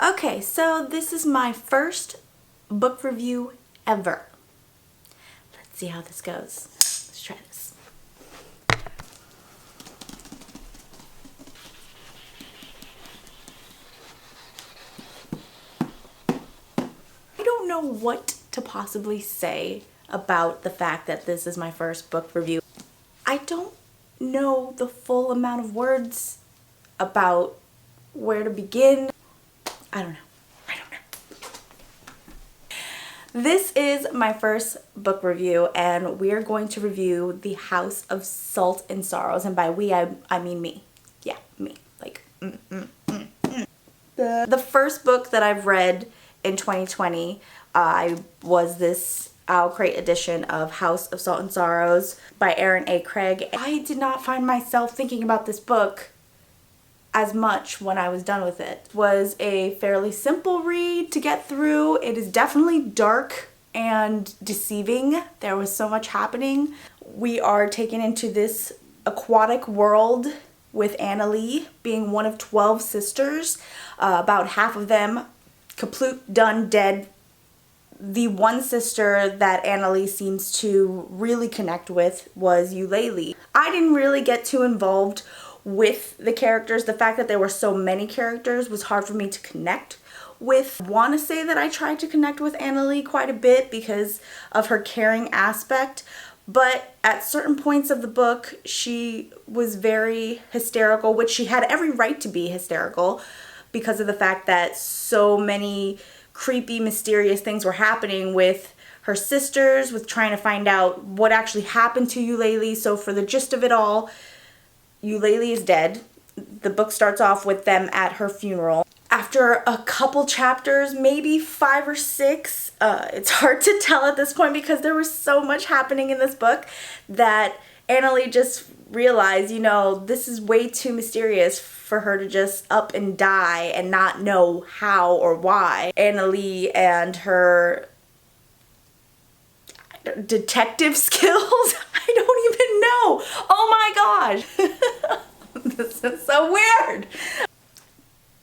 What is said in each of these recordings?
Okay, so this is my first book review ever. Let's see how this goes. Let's try this. I don't know what to possibly say about the fact that this is my first book review. I don't know the full amount of words about where to begin. I don't know. This is my first book review, and we're going to review The House of Salt and Sorrows, and by we I mean me. Yeah, me. Like, The first book that I've read in 2020 was this Owlcrate edition of House of Salt and Sorrows by Erin A. I did not find myself thinking about this book as much when I was done with it. It was a fairly simple read to get through. It is definitely dark and deceiving. There was so much happening. We are taken into this aquatic world with Annaleigh being one of 12 sisters. About half of them kaploot, done, dead. The one sister that Annaleigh seems to really connect with was Owlcrate. I didn't really get too involved with the characters. The fact that there were so many characters was hard for me to connect with. I want to say that I tried to connect with Annaleigh quite a bit because of her caring aspect, but at certain points of the book she was very hysterical, which she had every right to be hysterical because of the fact that so many creepy, mysterious things were happening with her sisters, with trying to find out what actually happened to Owlcrate. So for the gist of it all, Owlcrate is dead. The book starts off with them at her funeral. After a couple chapters, maybe 5 or 6, it's hard to tell at this point because there was so much happening in this book that Annaleigh just realized, you know, this is way too mysterious for her to just up and die and not know how or why. Annaleigh and her detective skills, I don't even know. Oh my gosh. This is so weird.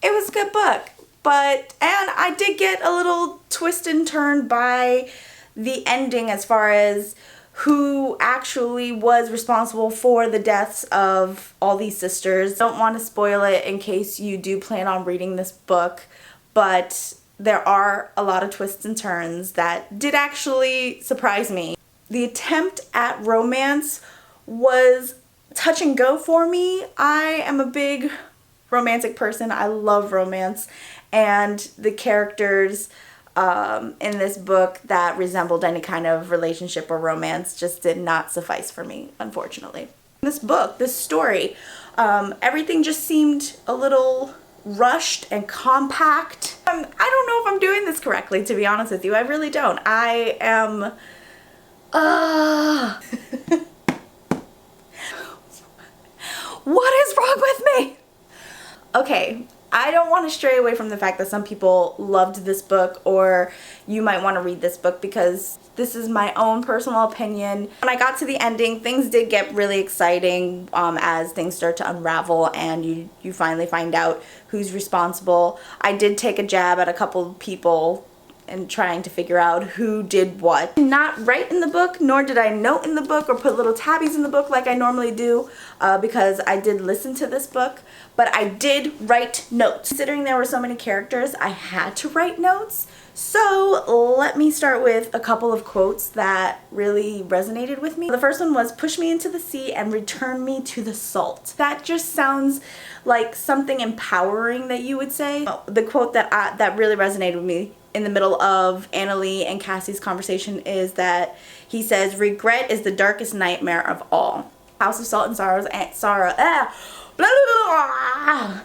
It was a good book, and I did get a little twist and turn by the ending as far as who actually was responsible for the deaths of all these sisters. Don't want to spoil it in case you do plan on reading this book, but there are a lot of twists and turns that did actually surprise me. The attempt at romance was touch and go for me. I am a big romantic person. I love romance, and the characters in this book that resembled any kind of relationship or romance just did not suffice for me, unfortunately. This book, this story, everything just seemed a little rushed and compact. I don't know if I'm doing this correctly, to be honest with you. I really don't. I am what is wrong with me? Okay, I don't want to stray away from the fact that some people loved this book, or you might want to read this book, because this is my own personal opinion. When I got to the ending, things did get really exciting as things start to unravel and you finally find out who's responsible. I did take a jab at a couple of people and trying to figure out who did what. Not write in the book, nor did I note in the book or put little tabbies in the book like I normally do, because I did listen to this book, but I did write notes. Considering there were so many characters, I had to write notes. So let me start with a couple of quotes that really resonated with me. The first one was, "Push me into the sea and return me to the salt." That just sounds like something empowering that you would say. The quote that really resonated with me in the middle of Annaleigh and Cassie's conversation is that he says, "Regret is the darkest nightmare of all." House of Salt and Sorrows and Sorrow. Blah, blah, blah.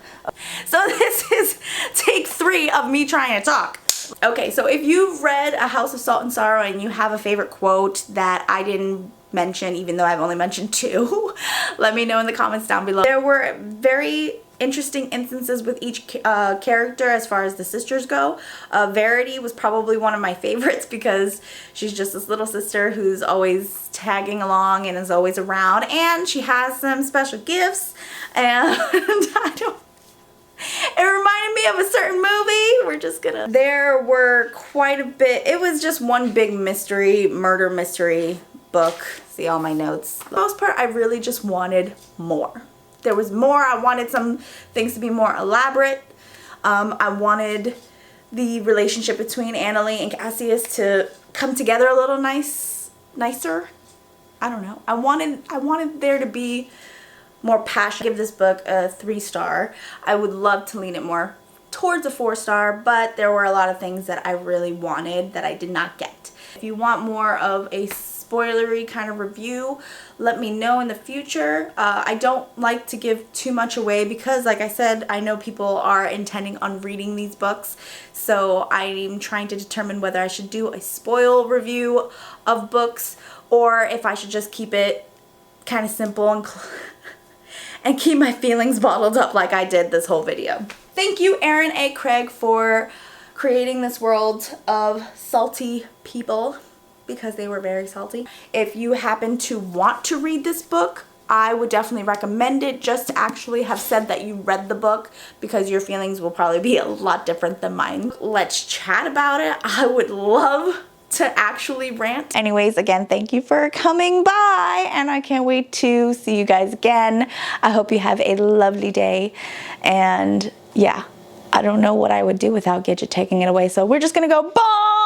So this is take 3 of me trying to talk. Okay, so if you've read A House of Salt and Sorrow and you have a favorite quote that I didn't mention, even though I've only mentioned 2, let me know in the comments down below. There were very interesting instances with each character as far as the sisters go. Verity was probably one of my favorites because she's just this little sister who's always tagging along and is always around, and she has some special gifts, and it reminded me of a certain movie we're just gonna. There were quite a bit. It was just one big mystery, murder mystery book. See all my notes. For the most part, I really just wanted more. There was more. I wanted some things to be more elaborate. I wanted the relationship between Annaleigh and Cassius to come together a little nicer. I don't know. I wanted there to be more passion. I give this book a 3-star. I would love to lean it more towards a 4-star, but there were a lot of things that I really wanted that I did not get. If you want more of a spoilery kind of review, let me know in the future. I don't like to give too much away because, like I said, I know people are intending on reading these books, so I'm trying to determine whether I should do a spoil review of books or if I should just keep it kind of simple and keep my feelings bottled up like I did this whole video. Thank you, Erin A. Craig, for creating this world of salty people, because they were very salty. If you happen to want to read this book, I would definitely recommend it, just to actually have said that you read the book, because your feelings will probably be a lot different than mine. Let's chat about it. I would love to actually rant. Anyways, again, thank you for coming by, and I can't wait to see you guys again. I hope you have a lovely day, and yeah, I don't know what I would do without Gidget taking it away, so we're just gonna go bye!